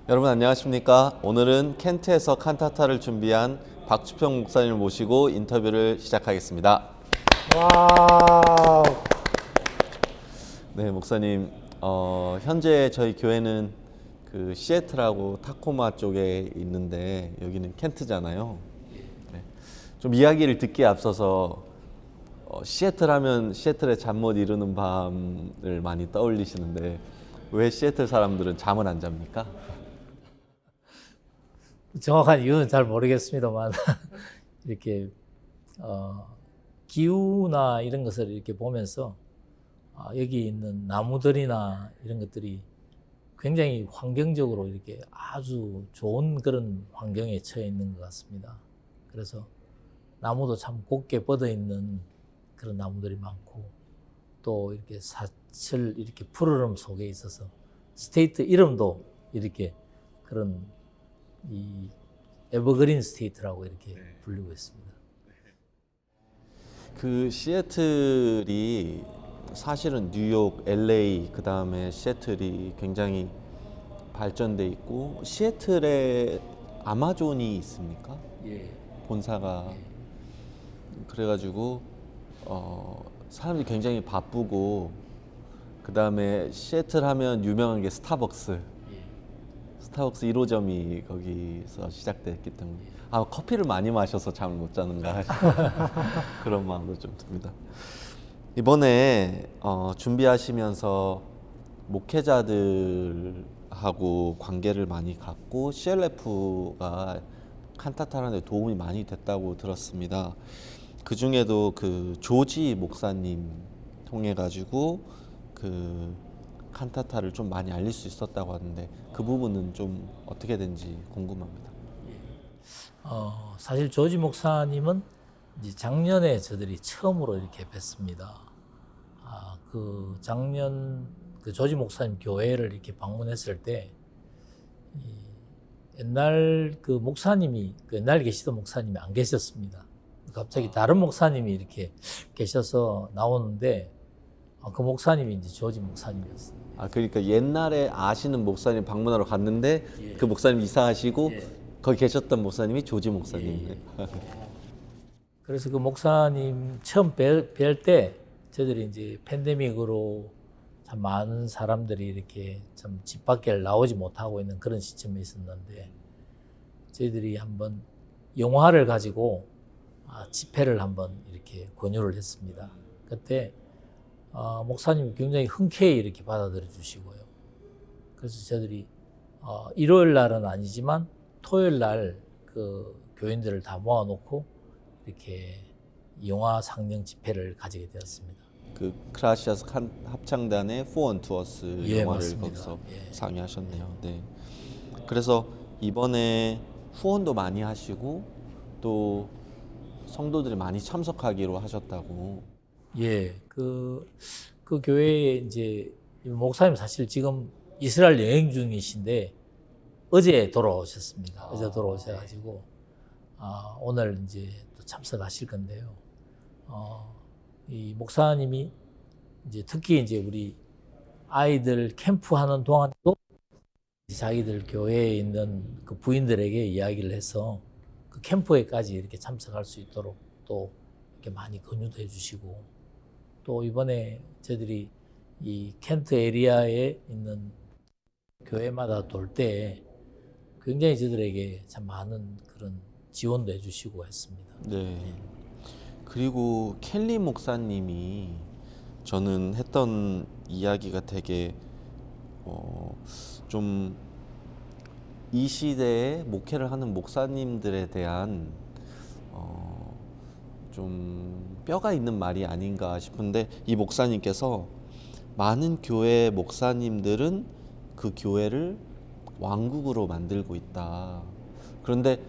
여러분 안녕하십니까? 오늘은 켄트에서 칸타타를 준비한 박주평 목사님을 모시고 인터뷰를 시작하겠습니다. 와, 네, 목사님. 현재 저희 교회는 그 시애틀하고 타코마 쪽에 있는데 여기는 켄트잖아요. 네. 좀 이야기를 듣기에 앞서서 시애틀 하면 시애틀의 잠 못 이루는 밤을 많이 떠올리시는데 왜 시애틀 사람들은 잠을 안 잡니까? 정확한 이유는 잘 모르겠습니다만 이렇게 기후나 이런 것을 이렇게 보면서 여기 있는 나무들이나 이런 것들이 굉장히 환경적으로 이렇게 아주 좋은 그런 환경에 처해 있는 것 같습니다. 그래서 나무도 참 곱게 뻗어 있는 그런 나무들이 많고 또 이렇게 사철 이렇게 푸르름 속에 있어서 스테이트 이름도 이렇게 그런 이 에버그린 스테이트라고 이렇게 불리고 있습니다. 그 시애틀이 사실은 뉴욕, LA 그 다음에 시애틀이 굉장히 발전돼 있고 시애틀에 아마존이 있습니까? 예. 본사가 그래가지고 사람들이 굉장히 바쁘고 그 다음에 시애틀 하면 유명한 게 스타벅스 1호점이 거기서 시작됐기 때문에 커피를 많이 마셔서 잠을 못 자는가 그런 마음도 좀 듭니다. 이번에 준비하시면서 목회자들하고 관계를 많이 갖고 CLF가 칸타타라는 데 도움이 많이 됐다고 들었습니다. 그 중에도 그 조지 목사님 통해 가지고 그 칸타타를 좀 많이 알릴 수 있었다고 하는데 그 부분은 좀 어떻게 된지 궁금합니다. 사실 조지 목사님은 이제 작년에 저들이 처음으로 이렇게 뵀습니다. 그 작년 그 조지 목사님 교회를 이렇게 방문했을 때 옛날 그 목사님이 그 옛날 계시던 목사님이 안 계셨습니다. 갑자기 다른 목사님이 이렇게 계셔서 나오는데 그 목사님이 이제 조지 목사님이었어요. 그러니까 옛날에 아시는 목사님 방문하러 갔는데 그 목사님 이사하시고 거기 계셨던 목사님이 조지 목사님. 그래서 그 목사님 처음 뵐 때 저희들이 이제 팬데믹으로 참 많은 사람들이 이렇게 참 집 밖에 나오지 못하고 있는 그런 시점에 있었는데 저희들이 한번 영화를 가지고 집회를 한번 이렇게 권유를 했습니다. 그때 목사님이 굉장히 흔쾌히 이렇게 받아들여 주시고요. 그래서 저희들이 일요일 날은 아니지만 토요일 날 그 교인들을 다 모아놓고 이렇게 영화 상영 집회를 가지게 되었습니다. 그 크라시아스 합창단의 포원 투어스 영화를 맞습니다. 거기서 상영하셨네요. 네. 그래서 이번에 후원도 많이 하시고 또 성도들이 많이 참석하기로 하셨다고. 그 교회에 이제 목사님 사실 지금 이스라엘 여행 중이신데 어제 돌아오셨습니다. 어제 돌아오셔가지고 오늘 이제 또 참석하실 건데요. 이 목사님이 이제 특히 이제 우리 아이들 캠프하는 동안도 자기들 교회에 있는 그 부인들에게 이야기를 해서 그 캠프에까지 이렇게 참석할 수 있도록 또 이렇게 많이 권유도 해주시고 또 이번에 저희들이 이 켄트 에리아에 있는 교회마다 돌 때 굉장히 저들에게 참 많은 그런 지원도 해주시고 했습니다. 네. 그리고 켈리 목사님이 저는 했던 이야기가 되게 좀 이 시대에 목회를 하는 목사님들에 대한 좀 뼈가 있는 말이 아닌가 싶은데 이 목사님께서 많은 교회 목사님들은 그 교회를 왕국으로 만들고 있다. 그런데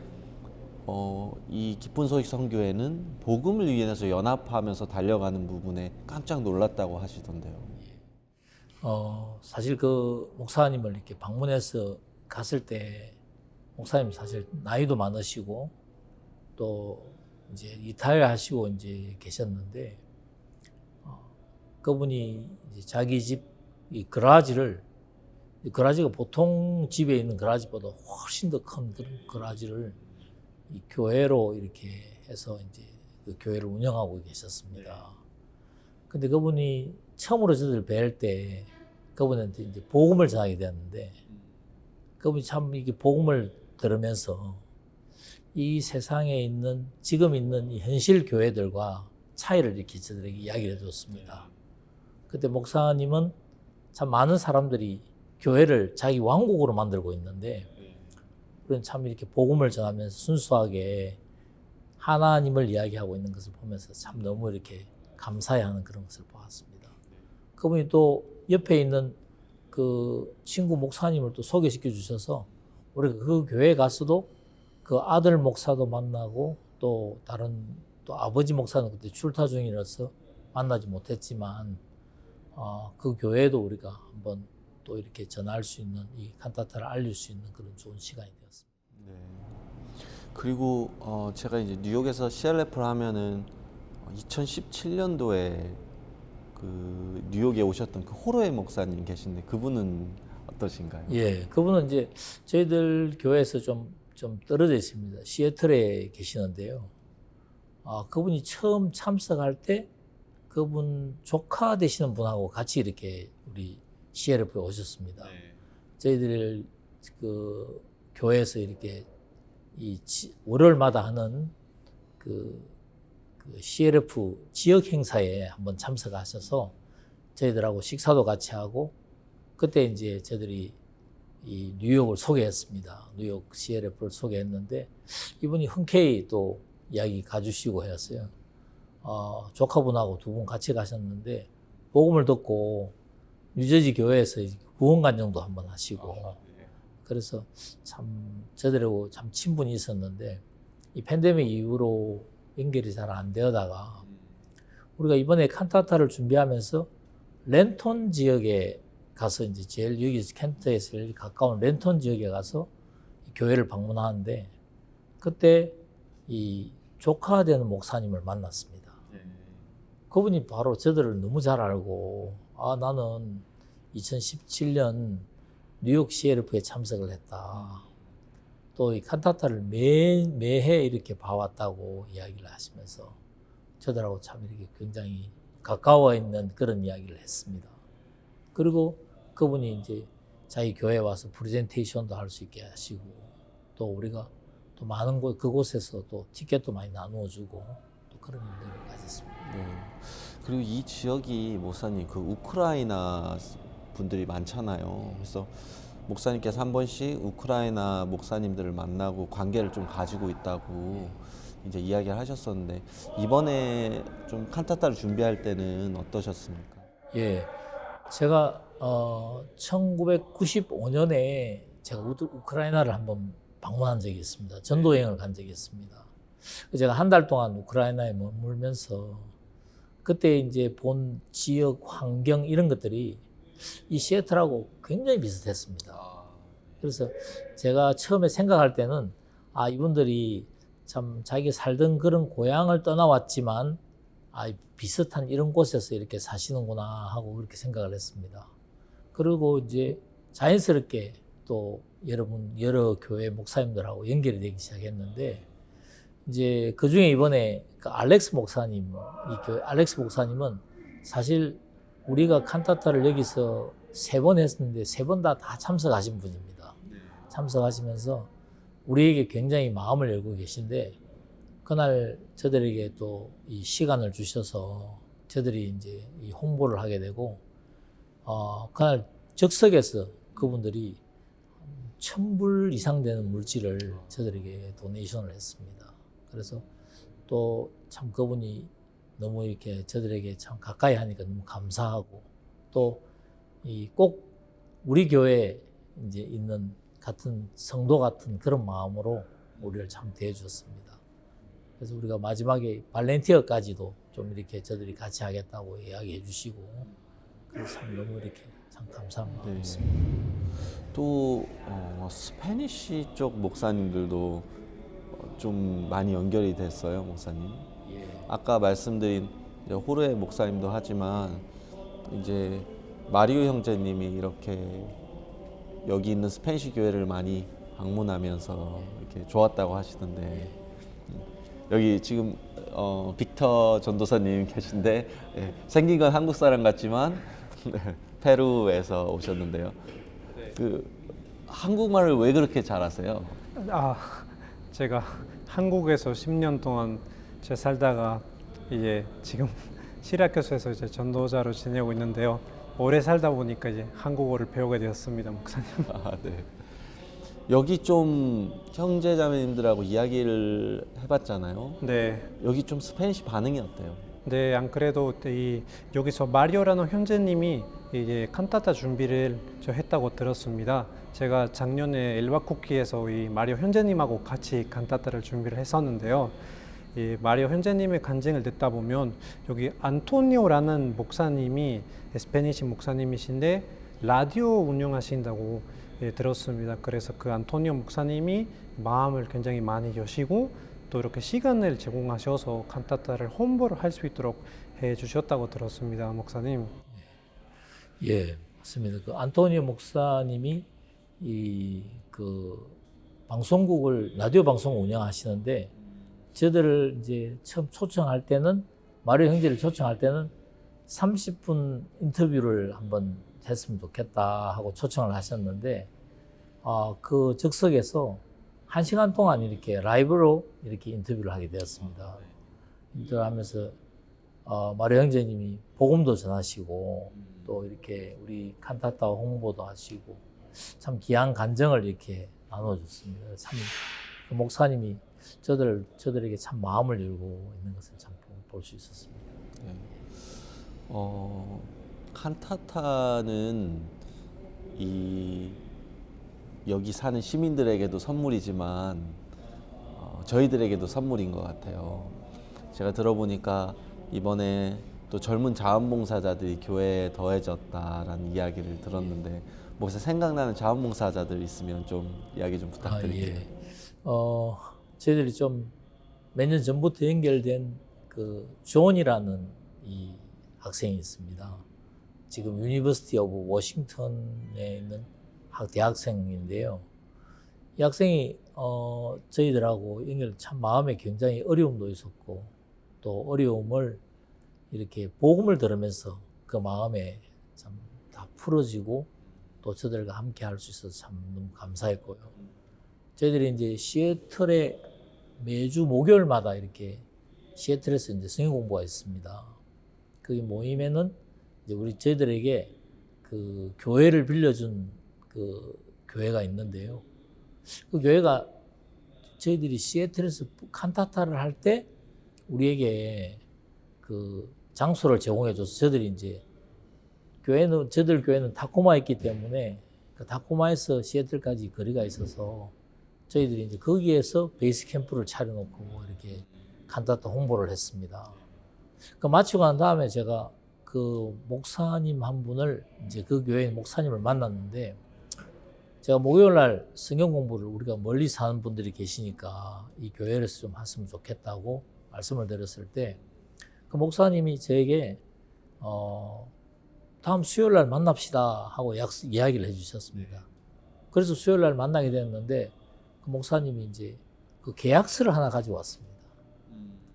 이 기쁜 소식 선교회는 복음을 위해서 연합하면서 달려가는 부분에 깜짝 놀랐다고 하시던데요. 사실 그 목사님을 이렇게 방문해서 갔을 때 목사님 사실 나이도 많으시고 또 이제 리타이어 하시고 이제 계셨는데 그분이 이제 자기 집 이 그라지를 이 그라지가 보통 집에 있는 그라지보다 훨씬 더 큰 그런 그라지를 이 교회로 이렇게 해서 이제 그 교회를 운영하고 계셨습니다. 근데 그분이 처음으로 저들 뵐 때 그분한테 이제 복음을 전하게 되었는데 그분이 참 이게 복음을 들으면서 이 세상에 있는 지금 있는 이 현실 교회들과 차이를 이렇게 저들에게 이야기를 해줬습니다. 그때 목사님은 참 많은 사람들이 교회를 자기 왕국으로 만들고 있는데 우리는 참 이렇게 복음을 전하면서 순수하게 하나님을 이야기하고 있는 것을 보면서 참 너무 이렇게 감사해하는 그런 것을 보았습니다. 그분이 또 옆에 있는 그 친구 목사님을 또 소개시켜 주셔서 우리가 그 교회에 가서도 그 아들 목사도 만나고 또 다른 또 아버지 목사는 그때 출타 중이라서 만나지 못했지만 그 교회도 우리가 한번 또 이렇게 전할 수 있는 이 칸타타를 알릴 수 있는 그런 좋은 시간이 되었습니다. 네. 그리고 제가 이제 뉴욕에서 CLF를 하면은 2017년도에 그 뉴욕에 오셨던 그 호로에 목사님 계신데 그분은 어떠신가요? 예, 그분은 이제 저희들 교회에서 좀 떨어져 있습니다. 시애틀에 계시는데요. 그분이 처음 참석할 때 그분 조카 되시는 분하고 같이 이렇게 우리 CLF에 오셨습니다. 네. 저희들 그 교회에서 이렇게 이 월요일마다 하는 그 CLF 지역 행사에 한번 참석하셔서 저희들하고 식사도 같이 하고 그때 이제 저희들이 이 뉴욕을 소개했습니다. 뉴욕 CLF를 소개했는데 이분이 흔쾌히 또 이야기 가주시고 했어요. 조카분하고 두 분 같이 가셨는데 복음을 듣고 뉴저지 교회에서 구원간정도 한번 하시고 그래서 참 저들하고 참 친분이 있었는데 이 팬데믹 이후로 연결이 잘 안 되다가 우리가 이번에 칸타타를 준비하면서 랜톤 지역에 가서 이제 제일 여기 켄트에서 제일 가까운 랜톤 지역에 가서 교회를 방문하는데 그때 이 조카 되는 목사님을 만났습니다. 그분이 바로 저들을 너무 잘 알고 나는 2017년 뉴욕 CLF에 참석을 했다. 또 이 칸타타를 매해 이렇게 봐왔다고 이야기를 하시면서 저들하고 참 이렇게 굉장히 가까워 있는 그런 이야기를 했습니다. 그리고 그분이 이제 자기 교회에 와서 프레젠테이션도 할 수 있게 하시고 또 우리가 또 많은 그곳에서 또 티켓도 많이 나누어 주고 또 그런 일들을 가졌습니다. 네. 그리고 이 지역이 목사님 그 우크라이나 분들이 많잖아요. 그래서 목사님께서 한 번씩 우크라이나 목사님들을 만나고 관계를 좀 가지고 있다고 이제 이야기를 하셨었는데 이번에 좀 칸타타를 준비할 때는 어떠셨습니까? 예, 제가 1995년에 제가 우크라이나를 한번 방문한 적이 있습니다. 전도 여행을 간 적이 있습니다. 제가 한 달 동안 우크라이나에 머물면서 그때 이제 본 지역 환경 이런 것들이 이 시애틀하고 굉장히 비슷했습니다. 그래서 제가 처음에 생각할 때는 이분들이 참 자기 살던 그런 고향을 떠나왔지만 비슷한 이런 곳에서 이렇게 사시는구나 하고 그렇게 생각을 했습니다. 그리고 이제 자연스럽게 또 여러 교회 목사님들하고 연결이 되기 시작했는데 이제 그 중에 이번에 그 알렉스 목사님, 알렉스 목사님은 사실 우리가 칸타타를 여기서 3번 했는데 3번 다 참석하신 분입니다. 참석하시면서 우리에게 굉장히 마음을 열고 계신데 그날 저들에게 또 이 시간을 주셔서 저들이 이제 이 홍보를 하게 되고 그날 적석에서 그분들이 1,000불 이상 되는 물질을 저들에게 도네이션을 했습니다. 그래서 또 참 그분이 너무 이렇게 저들에게 참 가까이 하니까 너무 감사하고 또 꼭 우리 교회에 이제 있는 같은 성도 같은 그런 마음으로 우리를 참 대해 주셨습니다. 그래서 우리가 마지막에 발렌티어까지도 좀 이렇게 저들이 같이 하겠다고 이야기해 주시고 그래서 참 너무 이렇게 참 감사한 마음이 있습니다. 또 스페니쉬 쪽 목사님들도 좀 많이 연결이 됐어요, 목사님. 아까 말씀드린 이제 호르에 목사님도 하지만 이제 마리오 형제님이 이렇게 여기 있는 스페니시 교회를 많이 방문하면서 이렇게 좋았다고 하시던데 여기 지금 빅터 전도사님 계신데 예, 생긴 건 한국 사람 같지만 페루에서 오셨는데요. 그 한국말을 왜 그렇게 잘하세요? 아, 제가 한국에서 10년 동안 살다가 이제 지금 시라큐스에서 이제 전도자로 지내고 있는데요. 오래 살다 보니까 이제 한국어를 배우게 되었습니다, 목사님. 아, 네. 여기 좀 형제자매님들하고 이야기를 해봤잖아요. 네, 여기 좀 스페니시 반응이 어때요? 네, 안 그래도 여기서 마리오라는 형제님이 이제 칸타타 준비를 했다고 들었습니다. 제가 작년에 엘바쿠키에서 이 마리오 형제님하고 같이 칸타타를 준비를 했었는데요. 이 마리오 형제님의 간증을 듣다 보면 여기 안토니오라는 목사님이 스페니시 목사님이신데 라디오 운영하신다고 들었습니다. 그래서 그 안토니오 목사님이 마음을 굉장히 많이 여시고 또 이렇게 시간을 제공하셔서 칸타타를 홍보를 할 수 있도록 해주셨다고 들었습니다, 목사님. 예, 맞습니다. 그 안토니오 목사님이 이 그 방송국을 라디오 방송을 운영하시는데 저들을 이제 처음 초청할 때는 마리오 형제를 초청할 때는 30분 인터뷰를 한번 했으면 좋겠다 하고 초청을 하셨는데 그 즉석에서 1시간 동안 이렇게 라이브로 이렇게 인터뷰를 하게 되었습니다. 인터뷰하면서 마리오 형제님이 복음도 전하시고 또 이렇게 우리 칸타타 홍보도 하시고 참 귀한 간증을 이렇게 나눠줬습니다. 참 그 목사님이 저들에게 참 마음을 열고 있는 것을 참 볼 수 있었습니다. 네. 칸타타는 여기 사는 시민들에게도 선물이지만 저희들에게도 선물인 것 같아요. 제가 들어보니까 이번에 또 젊은 자원봉사자들이 교회에 더해졌다라는 이야기를 들었는데 혹시 생각나는 자원봉사자들 있으면 좀 이야기 좀 부탁드릴게요. 예. 저희들이 좀 몇 년 전부터 연결된 그 존이라는 이 학생이 있습니다. 지금 유니버시티 오브 워싱턴에 있는 대학생인데요. 이 학생이 저희들하고 연결 참 마음에 굉장히 어려움도 있었고 또 어려움을 이렇게 복음을 들으면서 그 마음에 참 다 풀어지고 또 저들과 함께 할 수 있어서 참 너무 감사했고요. 저희들이 이제 시애틀에 매주 목요일마다 이렇게 시애틀에서 이제 성경 공부가 있습니다. 그 모임에는 이제 저희들에게 그 교회를 빌려준 그 교회가 있는데요. 그 교회가 저희들이 시애틀에서 칸타타를 할 때 우리에게 그 장소를 제공해줘서 저희들이 이제 저희들 교회는 타코마에 있기 때문에 그 타코마에서 시애틀까지 거리가 있어서 저희들이 이제 거기에서 베이스 캠프를 차려놓고 이렇게 칸타타 홍보를 했습니다. 그 마치고 난 다음에 제가 그 목사님 한 분을 이제 그 교회 목사님을 만났는데 제가 목요일 날 성경 공부를 우리가 멀리 사는 분들이 계시니까 이 교회에서 좀 했으면 좋겠다고 말씀을 드렸을 때 그 목사님이 저에게 다음 수요일 날 만납시다 하고 이야기를 해주셨습니다. 그래서 수요일 날 만나게 됐는데 그 목사님이 이제 그 계약서를 하나 가지고 왔습니다.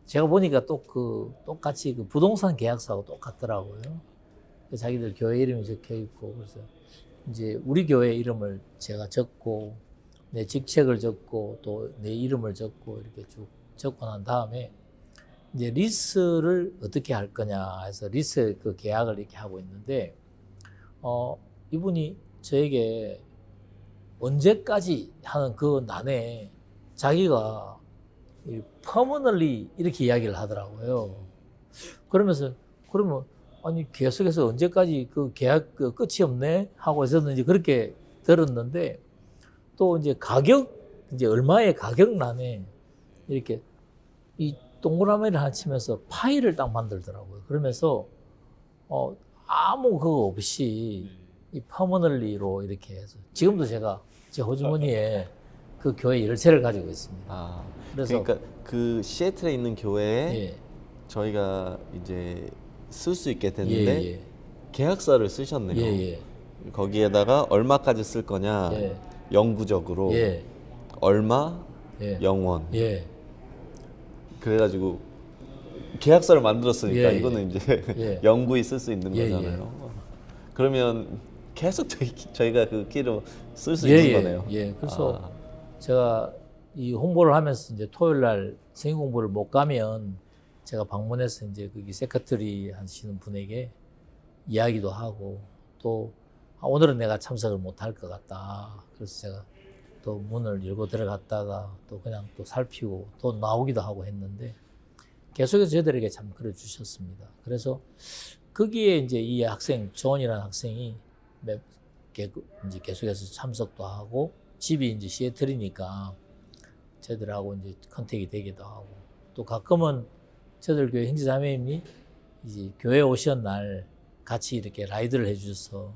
제가 보니까 똑같이 그 부동산 계약서하고 똑같더라고요. 자기들 교회 이름이 적혀 있고 그래서 이제 우리 교회 이름을 제가 적고 내 직책을 적고 또 내 이름을 적고 이렇게 쭉 적고 난 다음에 이제 리스를 어떻게 할 거냐 해서 리스 그 계약을 이렇게 하고 있는데 이분이 저에게 언제까지 하는 그 난에 자기가 퍼머널리 이렇게 이야기를 하더라고요. 그러면서 그러면 아니 계속해서 언제까지 그 계약 그 끝이 없네 하고 저는 이제 그렇게 들었는데 또 이제 이제 얼마의 가격란에 이렇게 이 동그라미를 하나 치면서 파일을 딱 만들더라고요. 그러면서 아무 그거 없이 이 퍼머널리로 이렇게 해서 지금도 제가 제 호주머니에 그 교회 열쇠를 가지고 있습니다. 그래서 그러니까 그 시애틀에 있는 교회에 예. 저희가 이제 쓸 수 있게 됐는데 계약서를 쓰셨네요. 예. 거기에다가 얼마까지 쓸 거냐 예. 영구적으로 예. 얼마 예. 0원 예. 그래가지고 계약서를 만들었으니까 예, 이거는 이제 예. 영구히 쓸 수 있는 예, 거잖아요. 그러면 계속 저희가 그 키로 쓸 수 예, 있는 예. 거네요. 예. 그래서 아, 제가 이 홍보를 하면서 이제 토요일 날 생일 공부를 못 가면 제가 방문해서 이제 거기 세크터리 하시는 분에게 이야기도 하고 또 오늘은 내가 참석을 못 할 것 같다. 그래서 제가 또 문을 열고 들어갔다가 또 그냥 또 살피고 또 나오기도 하고 했는데 계속해서 저희들에게 참 그래 주셨습니다. 그래서 거기에 이제 이 학생 존이라는 학생이 이제 계속해서 참석도 하고 집이 이제 시애틀이니까 저희들하고 이제 컨택이 되기도 하고 또 가끔은 저희들 교회 형제자매님이 이제 교회 오시는 날 같이 이렇게 라이드를 해주셔서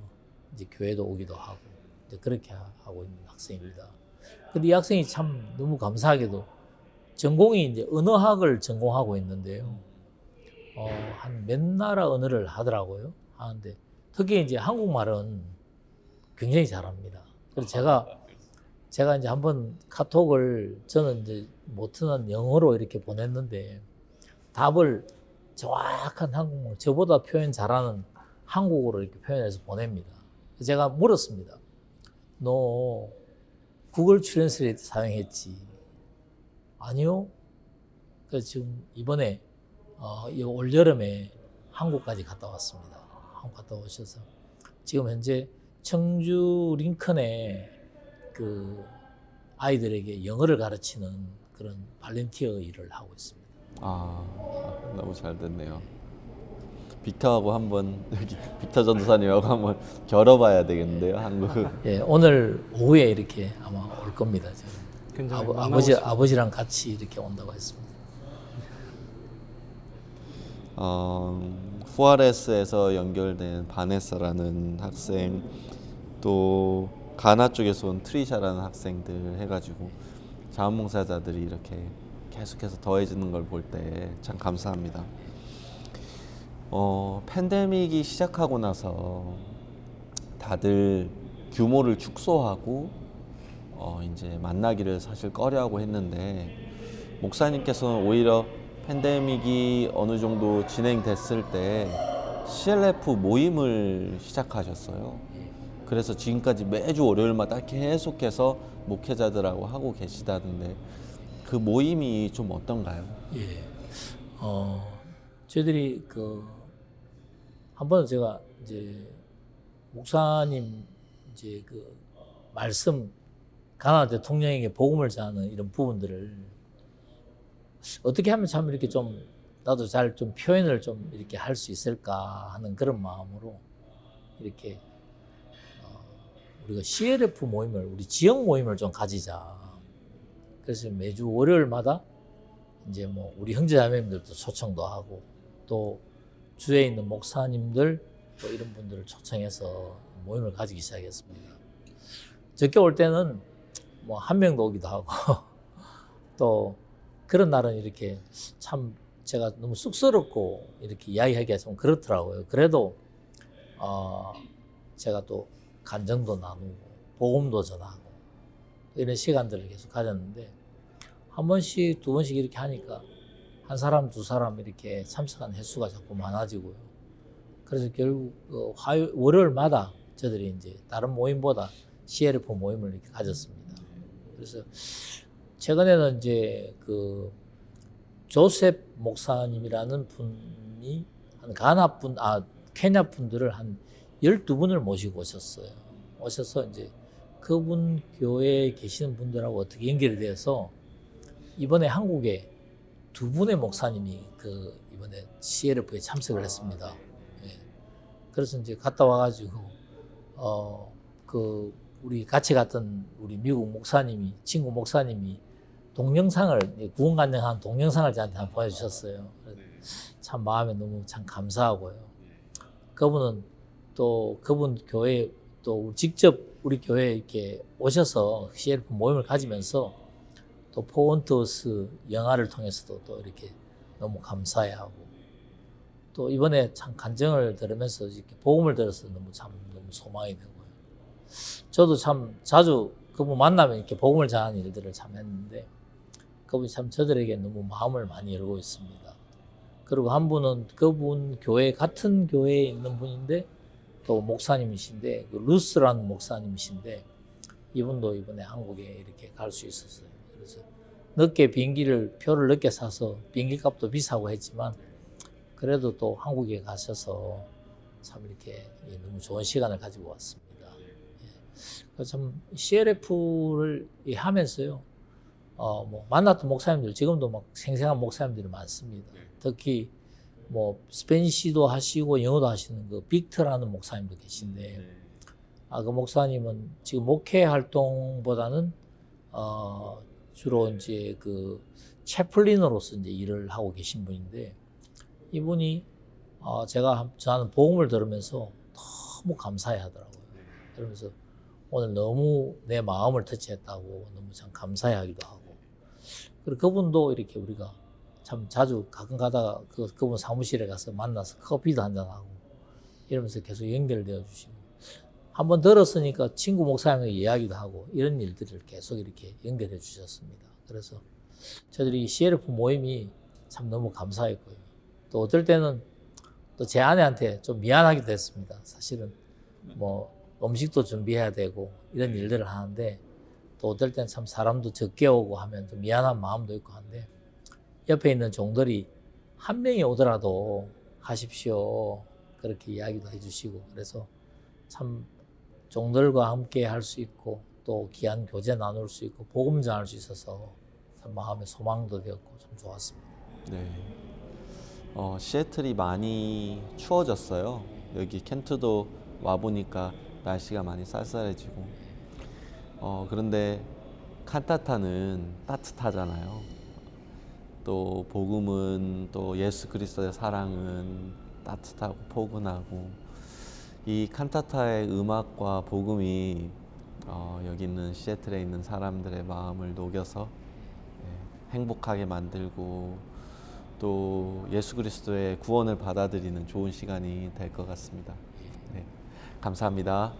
이제 교회도 오기도 하고 이제 그렇게 하고 있는 학생입니다. 근데 이 학생이 참 너무 감사하게도 전공이 이제 언어학을 전공하고 있는데요. 한 몇 나라 언어를 하더라고요. 하는데 특히 이제 한국말은 굉장히 잘합니다. 그래서 제가 이제 한번 카톡을 저는 이제 못하는 영어로 이렇게 보냈는데 답을 정확한 한국말, 저보다 표현 잘하는 한국어로 이렇게 표현해서 보냅니다. 제가 물었습니다. 너 구글 트랜스레이트 사용했지? 아니요. 그래서 지금 이번에 올 여름에 한국까지 갔다 왔습니다. 한국 갔다 오셔서 지금 현재 청주 링컨에 그 아이들에게 영어를 가르치는 그런 발렌티어 일을 하고 있습니다. 너무 잘 됐네요. 빅터하고 한번 여기 빅터 전도사님하고 한번 겨뤄봐야 되겠는데요, 한국. 예, 오늘 오후에 이렇게 아마 올 겁니다. 굉장히 만나고 싶어요. 아버지랑 같이 이렇게 온다고 했습니다. 후아레스에서 연결된 바네사라는 학생, 또 가나 쪽에서 온 트리샤라는 학생들 해가지고 자원봉사자들이 이렇게 계속해서 더해지는 걸 볼 때 참 감사합니다. 팬데믹이 시작하고 나서 다들 규모를 축소하고 이제 만나기를 사실 꺼려하고 했는데 목사님께서는 오히려 팬데믹이 어느 정도 진행됐을 때 CLF 모임을 시작하셨어요. 그래서 지금까지 매주 월요일마다 계속해서 목회자들하고 하고 계시다는데 그 모임이 좀 어떤가요? 예. 저희들이 한 번은 제가 이제 목사님 이제 그 말씀 가나안 대통령에게 복음을 전하는 이런 부분들을 어떻게 하면 참 이렇게 좀 나도 잘 좀 표현을 좀 이렇게 할 수 있을까 하는 그런 마음으로 이렇게 우리가 CLF 모임을 우리 지역 모임을 좀 가지자. 그래서 매주 월요일마다 이제 뭐 우리 형제자매님들도 초청도 하고 또 주에 있는 목사님들 또 이런 분들을 초청해서 모임을 가지기 시작했습니다. 적게 올 때는 뭐 한 명도 오기도 하고 또 그런 날은 이렇게 참 제가 너무 쑥스럽고 이렇게 이야기하기가 좀 그렇더라고요. 그래도 제가 또 간증도 나누고 복음도 전하고 이런 시간들을 계속 가졌는데 한 번씩 두 번씩 이렇게 하니까 한 사람 두 사람 이렇게 참석한 횟수가 자꾸 많아지고요. 그래서 결국 월요일마다 저들이 이제 다른 모임보다 CLF 모임을 이렇게 가졌습니다. 그래서 최근에는 이제 그 조셉 목사님이라는 분이 케냐 분들을 한 12분을 모시고 오셨어요. 오셔서 이제 그분 교회에 계시는 분들하고 어떻게 연결이 돼서 이번에 한국에 두 분의 목사님이 이번에 CLF에 참석을 했습니다. 예. 그래서 이제 갔다 와가지고 우리 같이 갔던 우리 미국 목사님이 친구 목사님이 동영상을 구원 간증한 동영상을 저한테 한번 보여주셨어요. 참 마음에 너무 참 감사하고요. 그분은 또 그분 교회 또 직접 우리 교회에 이렇게 오셔서 CLF 모임을 가지면서 또 포원트스 영화를 통해서도 또 이렇게 너무 감사해하고 또 이번에 참 간증을 들으면서 이렇게 복음을 들어서 너무 소망이 되고요. 저도 참 자주 그분 만나면 이렇게 복음을 전하는 일들을 참 했는데 그분이 참 저들에게 너무 마음을 많이 열고 있습니다. 그리고 한 분은 그분 교회 같은 교회에 있는 분인데 또 목사님이신데 그 루스라는 목사님이신데 이분도 이번에 한국에 이렇게 갈 수 있었어요. 그래서 늦게 표를 늦게 사서 비행기 값도 비싸고 했지만 그래도 또 한국에 가셔서 참 이렇게 너무 좋은 시간을 가지고 왔습니다. 그래서 참 CLF를 하면서요. 뭐 만났던 목사님들 지금도 막 생생한 목사님들이 많습니다. 특히 뭐 스페니시도 하시고 영어도 하시는 그 빅터라는 목사님도 계신데 그 목사님은 지금 목회 활동보다는 주로 이제 그 채플린으로서 이제 일을 하고 계신 분인데 이분이 제가 저는 복음을 들으면서 너무 감사해 하더라고요. 그러면서 오늘 너무 내 마음을 터치했다고 너무 참 감사해 하기도 하고 그리고 그분도 이렇게 우리가 참 자주 가끔 가다가 그분 사무실에 가서 만나서 커피도 한잔하고 이러면서 계속 연결되어 주시고 한번 들었으니까 친구 목사님과 이야기도 하고 이런 일들을 계속 이렇게 연결해 주셨습니다. 그래서 저들이 CLF 모임이 참 너무 감사했고요. 또 어떨 때는 또 제 아내한테 좀 미안하기도 했습니다. 사실은 뭐 음식도 준비해야 되고 이런 일들을 하는데 또 어떨 땐 참 사람도 적게 오고 하면 좀 미안한 마음도 있고 한데 옆에 있는 종들이 한 명이 오더라도 하십시오 그렇게 이야기도 해주시고 그래서 참 종들과 함께 할 수 있고 또 귀한 교제 나눌 수 있고 복음 전할 수 있어서 참 마음의 소망도 되었고 좀 좋았습니다. 네. 시애틀이 많이 추워졌어요. 여기 켄트도 와 보니까 날씨가 많이 쌀쌀해지고. 그런데 칸타타는 따뜻하잖아요. 또 복음은 또 예수 그리스도의 사랑은 따뜻하고 포근하고 이 칸타타의 음악과 복음이 여기 있는 시애틀에 있는 사람들의 마음을 녹여서 행복하게 만들고 또 예수 그리스도의 구원을 받아들이는 좋은 시간이 될 것 같습니다. 네, 감사합니다.